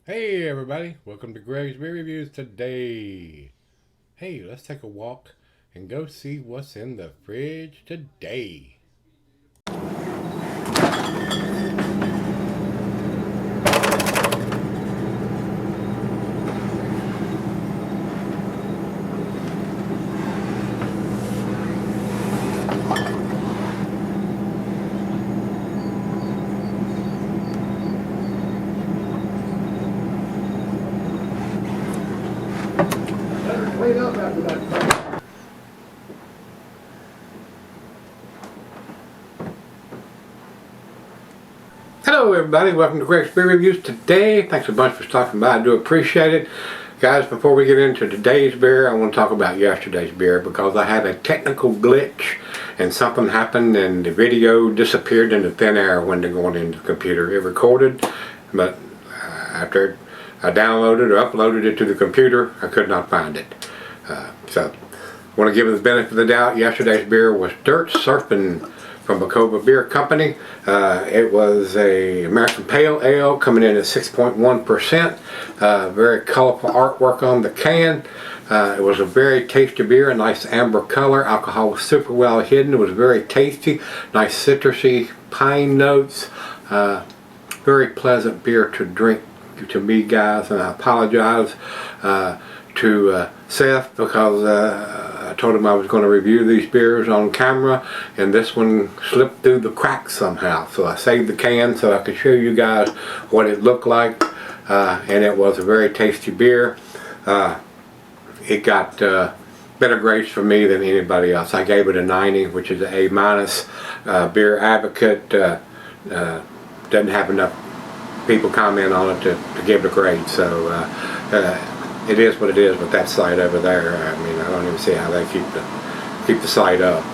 Hey everybody, welcome to Gregsbeerreviews today. Hey, let's take a walk and go see what's in the fridge today. Clean up after that. Hello everybody, welcome to Gregsbeerreviews today. Thanks a bunch for stopping by, I do appreciate it. Guys, before we get into today's beer, I want to talk about yesterday's beer because I had a technical glitch and something happened and the video disappeared into thin air when they're going into the computer. It recorded, but after I downloaded or uploaded it to the computer, I could not find it. So, I want to give it the benefit of the doubt. Yesterday's beer was Dirt Surfin from Bacova Beer Company. It was a American Pale Ale coming in at 6.1%. Very colorful artwork on the can. It was a very tasty beer, a nice amber color. Alcohol was super well hidden. It was very tasty, nice citrusy pine notes. Very pleasant beer to drink to me, guys, and I apologize to Seth because I told him I was going to review these beers on camera and this one slipped through the cracks somehow, so I saved the can so I could show you guys what it looked like, and it was a very tasty beer. It got better grades from me than anybody else. I gave it a 90, which is an A-. Beer Advocate doesn't have enough people comment on it to give it a grade, so it is what it is with that site over there. I mean, I don't even see how they keep the site up.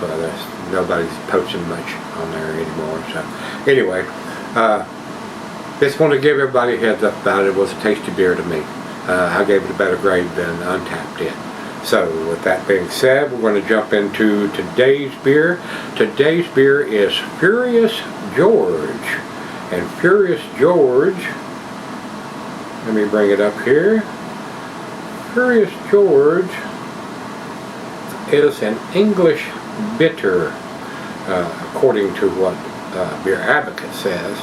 Nobody's posting much on there anymore. So anyway, just want to give everybody a heads up about it. It was a tasty beer to me. I gave it a better grade than Untapped did. So with that being said, we're going to jump into today's beer. Today's beer is Furious George. And Furious George, let me bring it up here. Furious George is an English bitter, according to what Beer Advocate says.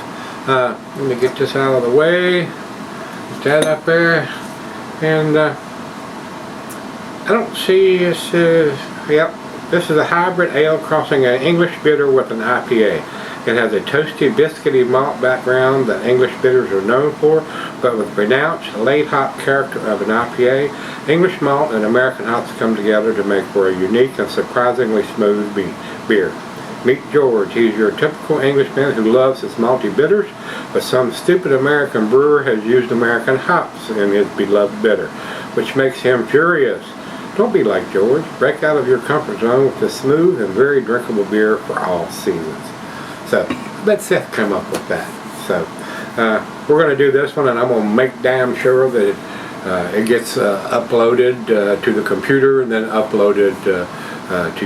Let me get this out of the way. Get that up there. And I don't see this. Yep, this is a hybrid ale crossing an English bitter with an IPA. It has a toasty, biscuity malt background that English bitters are known for, but with pronounced late hop character of an IPA. English malt and American hops come together to make for a unique and surprisingly smooth beer. Meet George. He's your typical Englishman who loves his malty bitters, but some stupid American brewer has used American hops in his beloved bitter, which makes him furious. Don't be like George. Break out of your comfort zone with this smooth and very drinkable beer for all seasons. So, let Seth come up with that. So, we're going to do this one, and I'm going to make damn sure that it gets uploaded to the computer and then uploaded to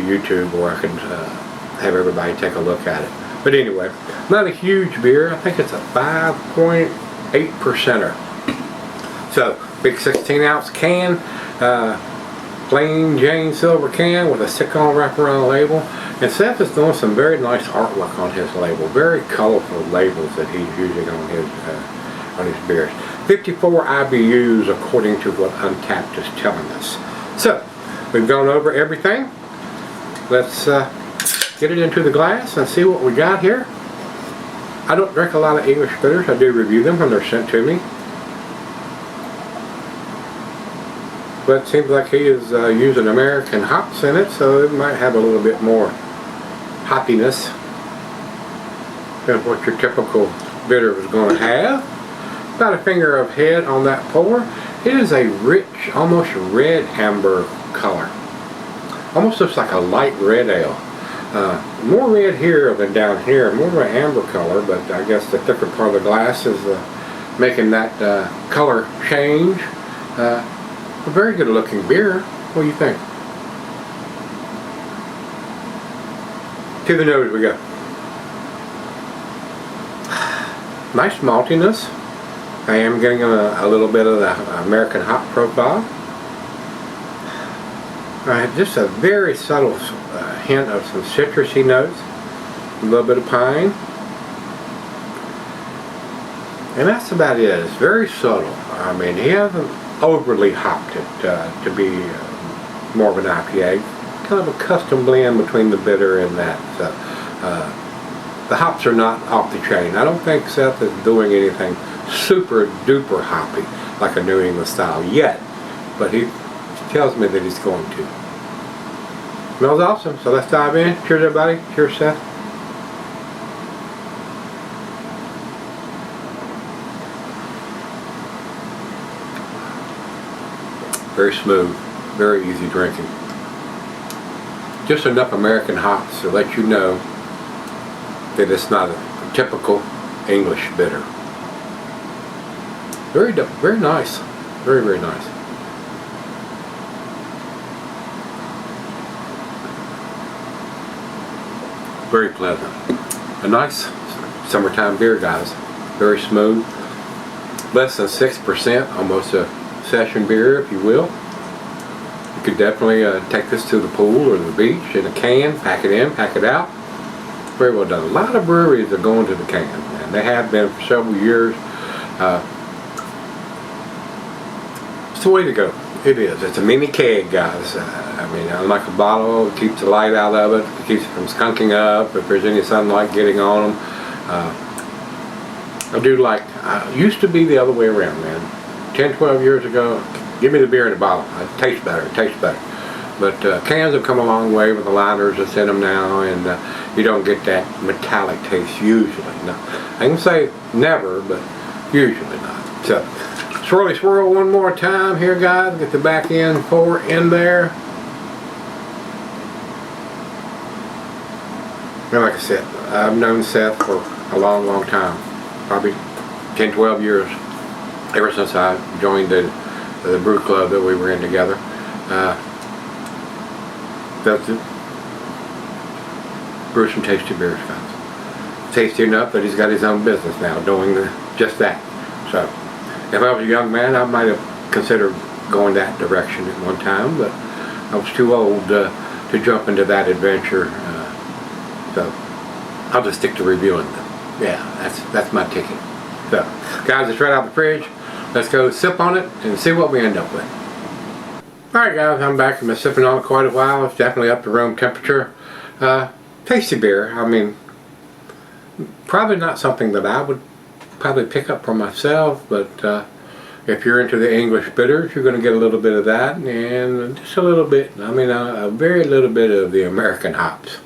YouTube, where I can have everybody take a look at it. But anyway, not a huge beer. I think it's a 5.8%er. So, big 16-ounce can, plain Jane silver can with a stick-on wraparound label. And Seth is doing some very nice artwork on his label, very colorful labels that he's using on his beers. 54 IBUs according to what Untapped is telling us. So, we've gone over everything. Let's get it into the glass and see what we got here. I don't drink a lot of English bitters. I do review them when they're sent to me. But it seems like he is using American hops in it, so it might have a little bit more hoppiness than what your typical bitter is going to have. About a finger of head on that pour. It is a rich, almost red amber color. Almost looks like a light red ale. More red here than down here, more of an amber color, but I guess the thicker part of the glass is making that color change. A very good looking beer. What do you think? To the nose we go. Nice maltiness. I am getting a little bit of the American hop profile. Just a very subtle hint of some citrusy notes, a little bit of pine, and that's about it. It's very subtle. I mean, he hasn't overly hopped it to be more of an IPA. Kind of a custom blend between the bitter and that. So, the hops are not off the chain. I don't think Seth is doing anything super duper hoppy like a New England style yet, but he tells me that he's going to. Smells awesome, so let's dive in. Cheers everybody. Cheers Seth. Very smooth, very easy drinking. Just enough American hops to let you know that it's not a typical English bitter. Very nice. Very nice. Very pleasant. A nice summertime beer, guys. Very smooth. Less than 6%, almost a session beer, if you will. You could definitely take this to the pool or the beach in a can, pack it in, pack it out. Very well done. A lot of breweries are going to the can, and they have been for several years. It's the way to go. It is. It's a mini keg, guys. I mean, unlike a bottle, it keeps the light out of it. It keeps it from skunking up if there's any sunlight getting on them. I do like, used to be the other way around, man. 10, 12 years ago, give me the beer in a bottle. It tastes better. It tastes better. But cans have come a long way with the liners that's in them now, and you don't get that metallic taste usually. No, I can say never, but usually not. So, swirly swirl one more time here, guys. Get the back end pour in there. And like I said, I've known Seth for a long time. Probably 10, 12 years. Ever since I joined the brew club that we were in together. That's it. Brew some tasty beers, guys. Tasty enough that he's got his own business now doing just that. So, if I was a young man, I might have considered going that direction at one time, but I was too old to jump into that adventure. So, I'll just stick to reviewing them. Yeah, that's my ticket. So, guys, it's right out of the fridge. Let's go sip on it and see what we end up with. Alright guys, I'm back. I've been sipping on it quite a while. It's definitely up to room temperature. Tasty beer. I mean, probably not something that I would probably pick up for myself, but if you're into the English bitters, you're going to get a little bit of that and just a little bit, I mean a very little bit of the American hops.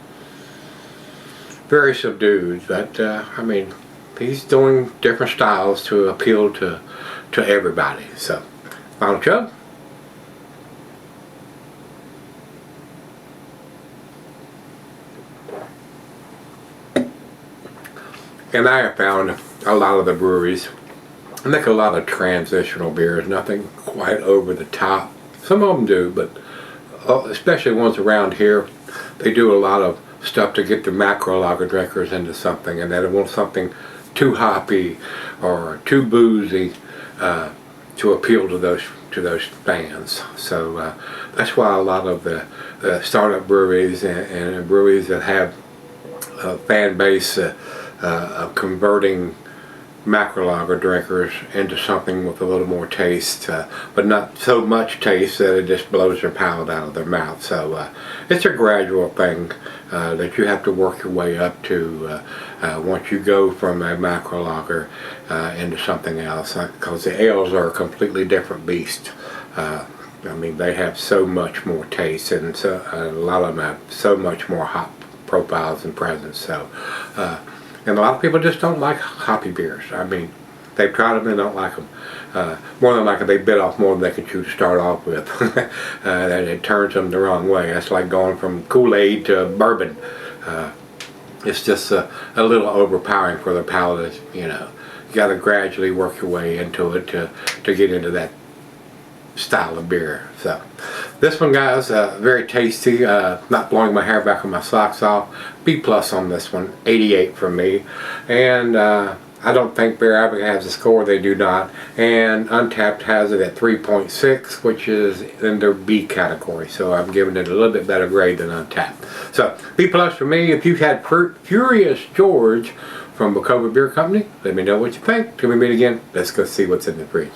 Very subdued, but I mean, he's doing different styles to appeal to everybody. So, final chug. And I have found a lot of the breweries make a lot of transitional beers, nothing quite over the top. Some of them do, but especially ones around here, they do a lot of stuff to get the macro lager drinkers into something, and they don't want something too hoppy or too boozy to appeal to those fans. So that's why a lot of the startup breweries and breweries that have a fan base of converting macro lager drinkers into something with a little more taste, but not so much taste that it just blows their palate out of their mouth. So it's a gradual thing that you have to work your way up to once you go from a macro lager into something else, because the ales are a completely different beast. I mean, they have so much more taste, and so a lot of them have so much more hop profiles and presence. So and a lot of people just don't like hoppy beers. I mean, they've tried them and don't like them. More than likely, they bit off more than they can chew to start off with. And it turns them the wrong way. That's like going from Kool-Aid to bourbon. It's just a little overpowering for the palate. You know, you got to gradually work your way into it to get into that style of beer. So this one, guys, very tasty. Not blowing my hair back on my socks off. B+ on this one, 88 from me. And I don't think Beer has a score, they do not. And Untapped has it at 3.6, which is in their B category. So I'm giving it a little bit better grade than Untapped. So B plus for me. If you've had Furious George from Bacova Beer Company, let me know what you think. Till we meet again, let's go see what's in the fridge.